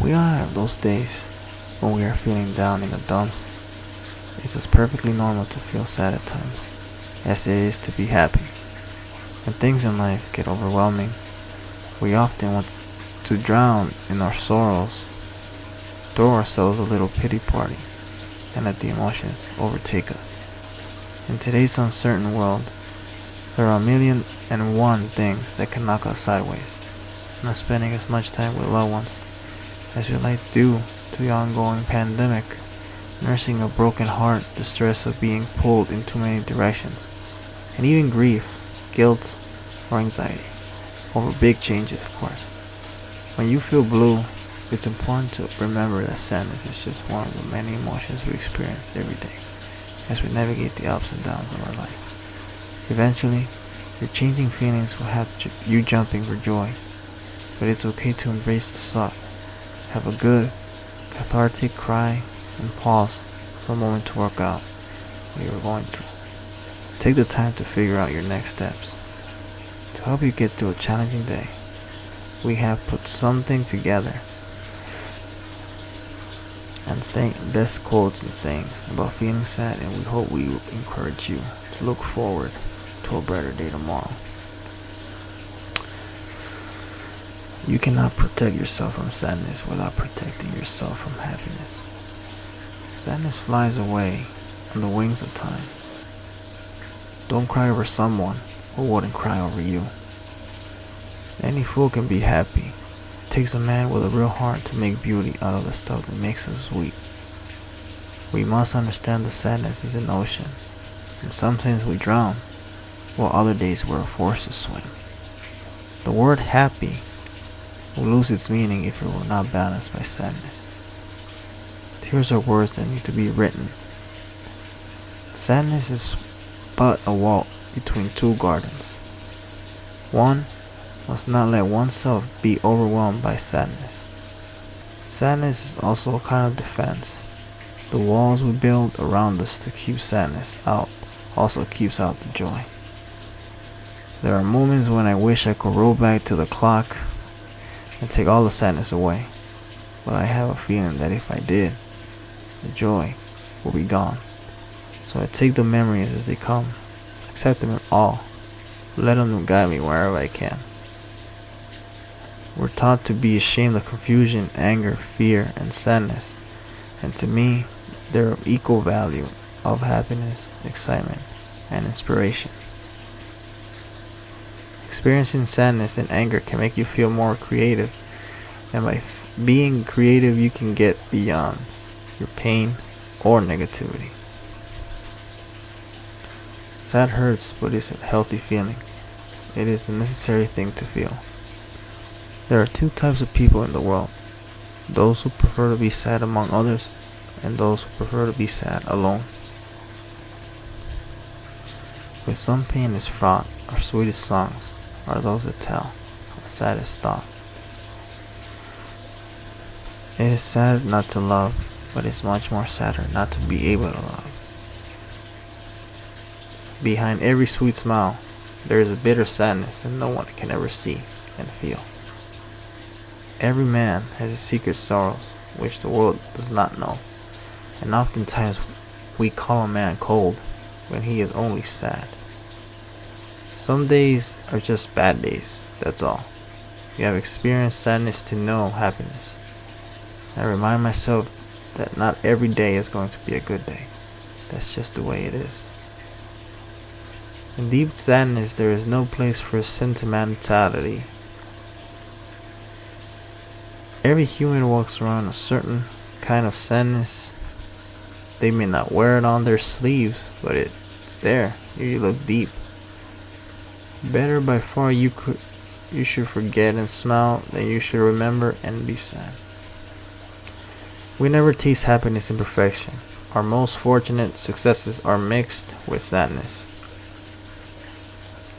We all have those days when we are feeling down in the dumps. It's as perfectly normal to feel sad at times as it is to be happy. When things in life get overwhelming, we often want to drown in our sorrows, throw ourselves a little pity party, and let the emotions overtake us. In today's uncertain world, there are a million and one things that can knock us sideways. Not spending as much time with loved ones as we'd like due to the ongoing pandemic, nursing a broken heart, the stress of being pulled in too many directions, and even grief, guilt, or anxiety over big changes, of course. When you feel blue, it's important to remember that sadness is just one of the many emotions we experience every day as we navigate the ups and downs of our life. Eventually, your changing feelings will have you jumping for joy, but it's okay to embrace the suck. Have a good, cathartic cry and pause for a moment to work out what you are going through. Take the time to figure out your next steps. To help you get through a challenging day, we have put something together and saying best quotes and sayings about feeling sad, and we hope we will encourage you to look forward to a better day tomorrow. You cannot protect yourself from sadness without protecting yourself from happiness. Sadness flies away on the wings of time. Don't cry over someone who wouldn't cry over you. Any fool can be happy. It takes a man with a real heart to make beauty out of the stuff that makes us weep. We must understand that sadness is an ocean, and sometimes we drown, while other days we're forced to swim. The word happy will lose its meaning if it were not balanced by sadness. Tears are words that need to be written. Sadness is but a wall between two gardens. One must not let oneself be overwhelmed by sadness. Sadness is also a kind of defense. The walls we build around us to keep sadness out also keeps out the joy. There are moments when I wish I could roll back to the clock and take all the sadness away, but I have a feeling that if I did, the joy will be gone. So I take the memories as they come, accept them all, let them guide me wherever I can. We're taught to be ashamed of confusion, anger, fear, and sadness, and to me, they're of equal value of happiness, excitement, and inspiration. Experiencing sadness and anger can make you feel more creative, and by being creative you can get beyond your pain or negativity. Sad hurts, but it's a healthy feeling. It is a necessary thing to feel. There are two types of people in the world: those who prefer to be sad among others, and those who prefer to be sad alone. With some pain is fraught, our sweetest songs are those that tell our saddest thought. It is sad not to love, but it's much more sadder not to be able to love. Behind every sweet smile, there is a bitter sadness that no one can ever see and feel. Every man has his secret sorrows which the world does not know, and oftentimes we call a man cold when he is only sad. Some days are just bad days, that's all. You have experienced sadness to know happiness. I remind myself that not every day is going to be a good day. That's just the way it is. In deep sadness, there is no place for sentimentality. Every human walks around a certain kind of sadness. They may not wear it on their sleeves, but it's there. You look deep. Better by far you should forget and smile than you should remember and be sad. We never taste happiness in perfection. Our most fortunate successes are mixed with sadness.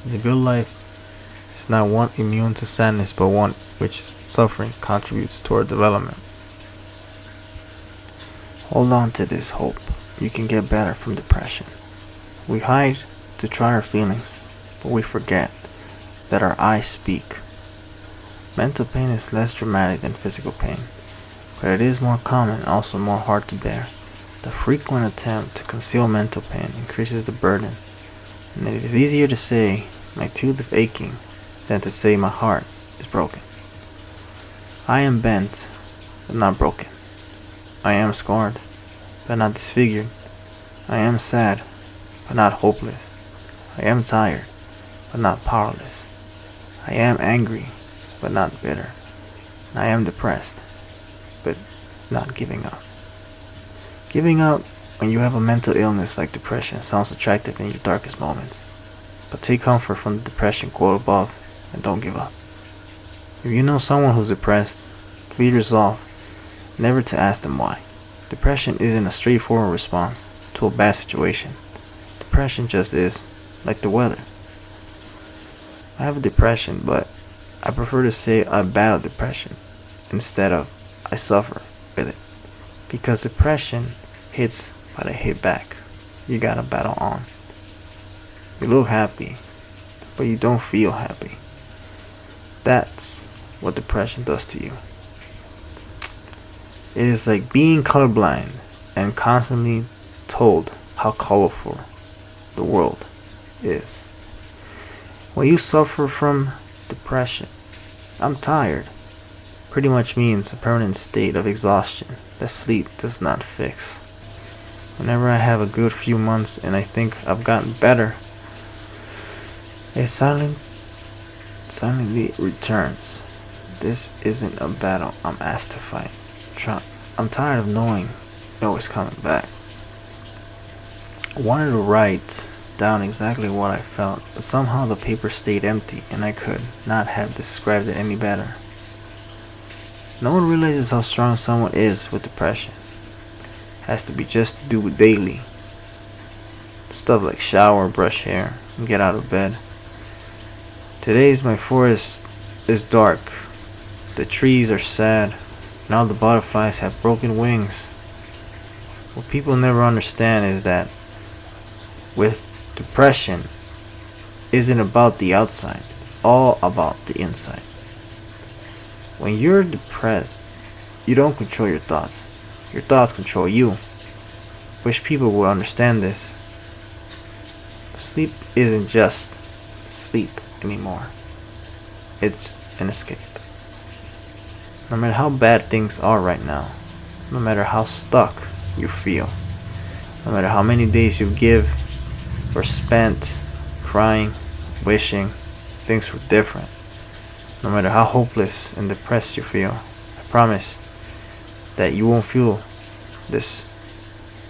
The good life is not one immune to sadness, but one which suffering contributes toward development. Hold on to this hope. You can get better from depression. We hide to try our feelings, but we forget that our eyes speak. Mental pain is less dramatic than physical pain, but it is more common and also more hard to bear. The frequent attempt to conceal mental pain increases the burden, and it is easier to say my tooth is aching than to say my heart is broken. I am bent, but not broken. I am scarred, but not disfigured. I am sad, but not hopeless. I am tired, but not powerless. I am angry, but not bitter. I am depressed, but not giving up. Giving up when you have a mental illness like depression sounds attractive in your darkest moments, but take comfort from the depression quote above and don't give up. If you know someone who's depressed, please resolve never to ask them why. Depression isn't a straightforward response to a bad situation. Depression just is, like the weather. I have a depression, but I prefer to say I battle depression instead of I suffer with it. Because depression hits, but I hit back. You gotta battle on. You look happy, but you don't feel happy. That's what depression does to you. It is like being colorblind and constantly told how colorful the world is. When you suffer from depression, I'm tired pretty much means a permanent state of exhaustion that sleep does not fix. Whenever I have a good few months and I think I've gotten better, it silently returns. This isn't a battle I'm asked to fight. I'm tired of knowing it was coming back. I wanted to write down exactly what I felt, but somehow the paper stayed empty and I could not have described it any better. No one realizes how strong someone is with depression. It has to be just to do daily stuff like shower, brush hair, and get out of bed. Today's my forest is dark. The trees are sad, and all the butterflies have broken wings. What people never understand is that with depression isn't about the outside, it's all about the inside. When you're depressed, you don't control your thoughts. Your thoughts control you. Wish people would understand this. Sleep isn't just sleep anymore. It's an escape. No matter how bad things are right now, no matter how stuck you feel, no matter how many days you give or spent crying, wishing things were different, no matter how hopeless and depressed you feel, I promise that you won't feel this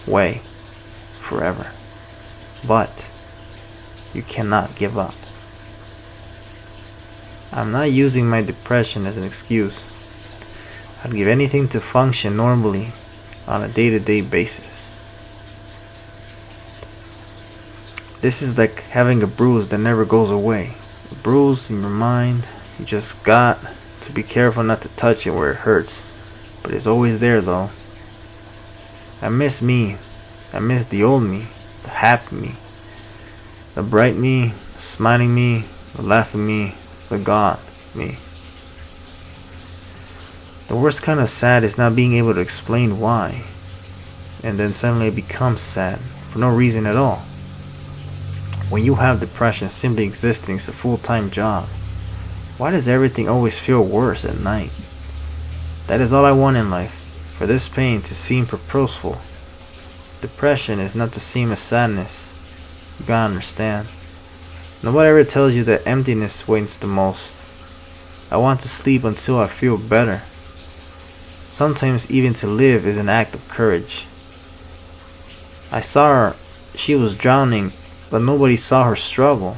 way forever. But you cannot give up. I'm not using my depression as an excuse. I'd give anything to function normally on a day-to-day basis. This is like having a bruise that never goes away. A bruise in your mind, you just got to be careful not to touch it where it hurts. But it's always there though. I miss me. I miss the old me, the happy me, the bright me, the smiling me, the laughing me, the God me. The worst kind of sad is not being able to explain why, and then suddenly it becomes sad for no reason at all. When you have depression, simply existing is a full-time job. Why does everything always feel worse at night? That is all I want in life, for this pain to seem purposeful. Depression is not the same as sadness. You gotta understand. Nobody ever tells you that emptiness waits the most. I want to sleep until I feel better. Sometimes even to live is an act of courage. I saw her, she was drowning, but nobody saw her struggle.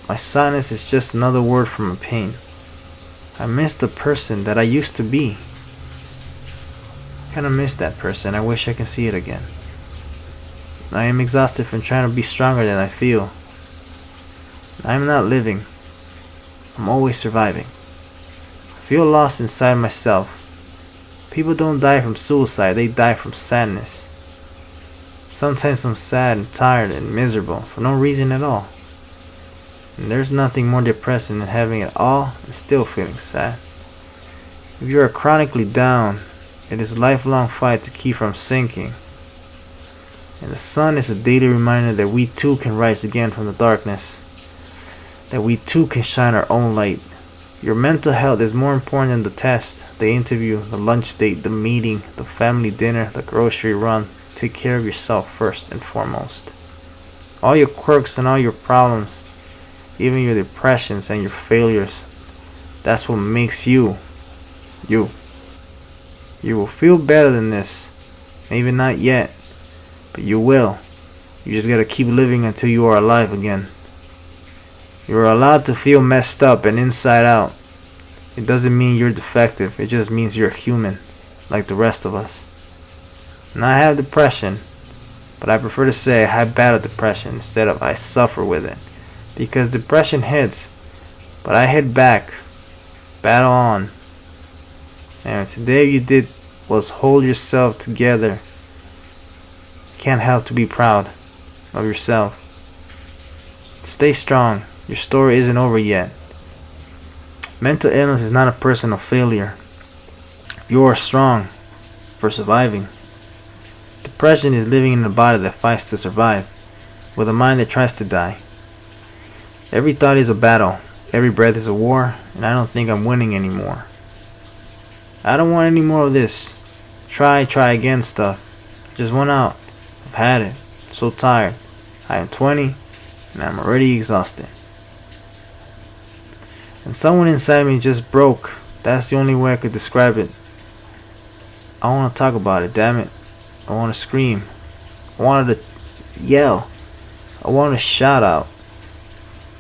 My sadness is just another word for my pain. I miss the person that I used to be. I kinda miss that person. I wish I can see it again. I am exhausted from trying to be stronger than I feel. I am not living. I'm always surviving. I feel lost inside myself. People don't die from suicide, they die from sadness. Sometimes I'm sad and tired and miserable for no reason at all. And there's nothing more depressing than having it all and still feeling sad. If you are chronically down, it is a lifelong fight to keep from sinking. And the sun is a daily reminder that we too can rise again from the darkness, that we too can shine our own light. Your mental health is more important than the test, the interview, the lunch date, the meeting, the family dinner, the grocery run. Take care of yourself first and foremost. All your quirks and all your problems, even your depressions and your failures, that's what makes you, you. You will feel better than this. Maybe not yet, but you will. You just gotta keep living until you are alive again. You are allowed to feel messed up and inside out. It doesn't mean you're defective. It just means you're human, like the rest of us. And I have depression, but I prefer to say I have battle depression instead of I suffer with it. Because depression hits, but I hit back. Battle on. And today you did was hold yourself together. Can't help to be proud of yourself. Stay strong. Your story isn't over yet. Mental illness is not a personal failure. You are strong for surviving. Depression is living in a body that fights to survive, with a mind that tries to die. Every thought is a battle. Every breath is a war, and I don't think I'm winning anymore. I don't want any more of this try again stuff. Just went out. I've had it. I'm so tired. I am 20, and I'm already exhausted. And someone inside me just broke. That's the only way I could describe it. I want to talk about it, damn it. I want to scream. I wanted to yell. I wanted to shout out.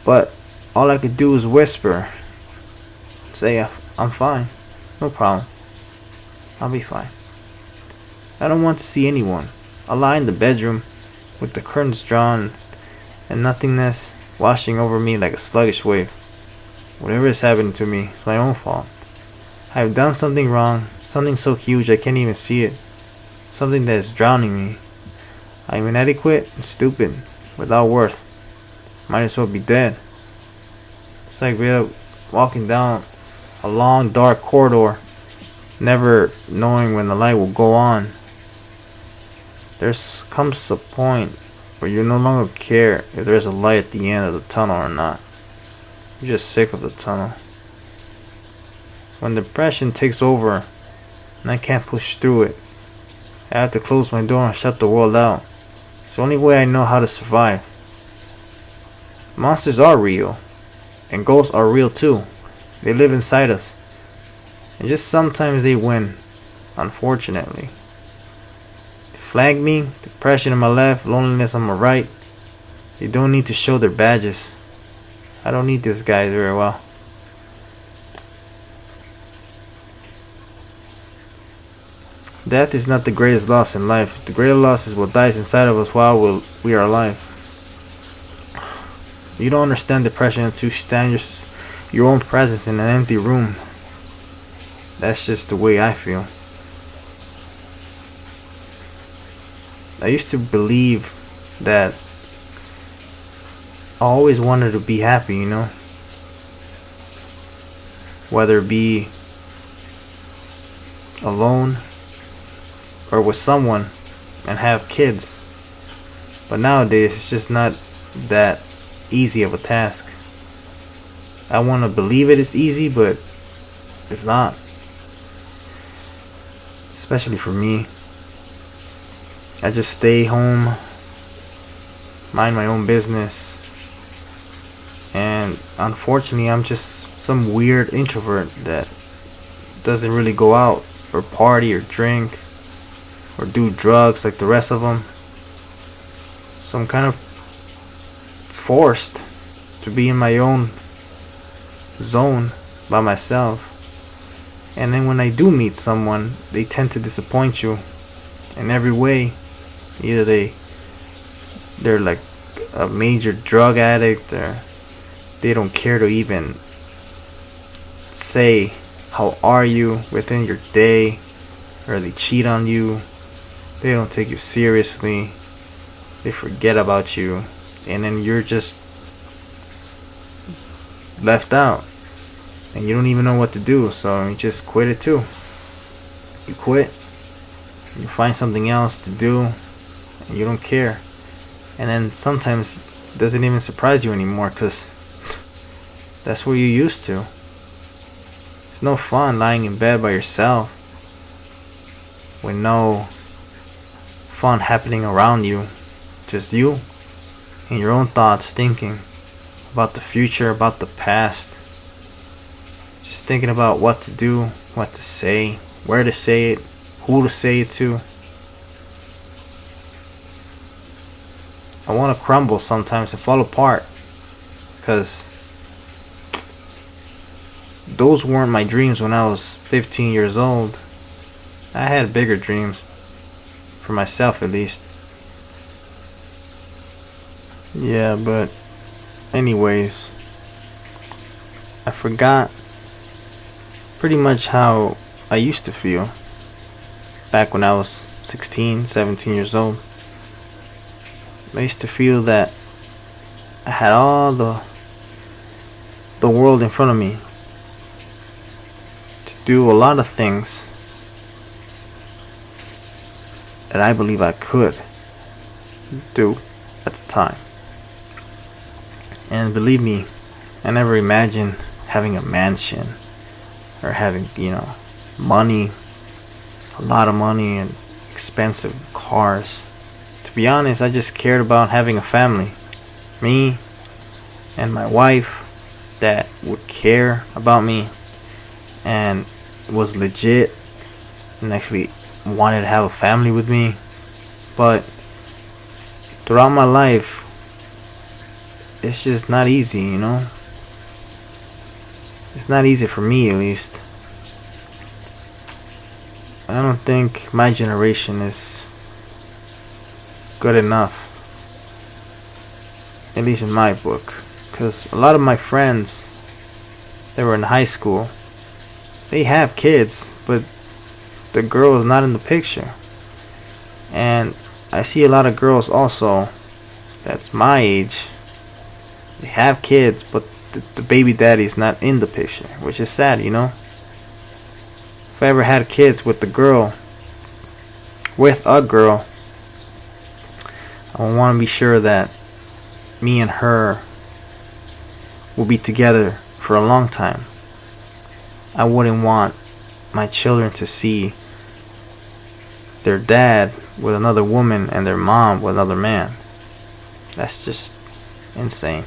But all I could do is whisper. Say, I'm fine. No problem. I'll be fine. I don't want to see anyone. I'll lie in the bedroom with the curtains drawn and nothingness washing over me like a sluggish wave. Whatever is happening to me, it's my own fault. I have done something wrong, something so huge I can't even see it. Something that is drowning me. I am inadequate and stupid, without worth. Might as well be dead. It's like we're walking down a long dark corridor, never knowing when the light will go on. There comes a point where you no longer care if there's a light at the end of the tunnel or not. You're just sick of the tunnel. When depression takes over and I can't push through it, I have to close my door and shut the world out. It's the only way I know how to survive. Monsters are real, and ghosts are real too. They live inside us, and just sometimes they win, unfortunately. They flag me, depression on my left, loneliness on my right. They don't need to show their badges. I don't need these guys very well. Death is not the greatest loss in life. The greatest loss is what dies inside of us while we are alive. You don't understand depression until you stand your own presence in an empty room. That's just the way I feel. I used to believe that I always wanted to be happy, you know? Whether it be alone or with someone and have kids. But nowadays it's just not that easy of a task. I want to believe it is easy, but it's not. Especially for me. I just stay home, mind my own business, and unfortunately I'm just some weird introvert that doesn't really go out or party or drink or do drugs like the rest of them. So I'm kind of forced to be in my own zone by myself. And then when I do meet someone, they tend to disappoint you in every way. Either they're like a major drug addict, or they don't care to even say how are you within your day, or they cheat on you. They don't take you seriously. They forget about you, and then you're just left out. and you don't even know what to do, so you just quit it too. You quit, you find something else to do, and you don't care. And then sometimes it doesn't even surprise you anymore, because that's what you're used to. It's no fun lying in bed by yourself with no fun happening around you. Just you and your own thoughts, thinking about the future, about the past. Just thinking about what to do, what to say, where to say it, who to say it to. I want to crumble sometimes and fall apart, because those weren't my dreams when I was 15 years old. I had bigger dreams, for myself at least. Yeah, but anyways, I forgot pretty much how I used to feel back when I was 16, 17 years old. I used to feel that I had all the world in front of me to do a lot of things that I believe I could do at the time. And believe me, I never imagined having a mansion or having, money, a lot of money and expensive cars. To be honest, I just cared about having a family. Me and my wife that would care about me and was legit and actually wanted to have a family with me. But throughout my life, it's just not easy, It's not easy for me, at least. I don't think my generation is good enough, at least in my book. Because a lot of my friends that were in high school, they have kids, but the girl is not in the picture. And I see a lot of girls also that's my age. They have kids, but the baby daddy is not in the picture, which is sad, If I ever had kids with a girl, I want to be sure that me and her will be together for a long time. I wouldn't want my children to see their dad with another woman and their mom with another man. That's just insane.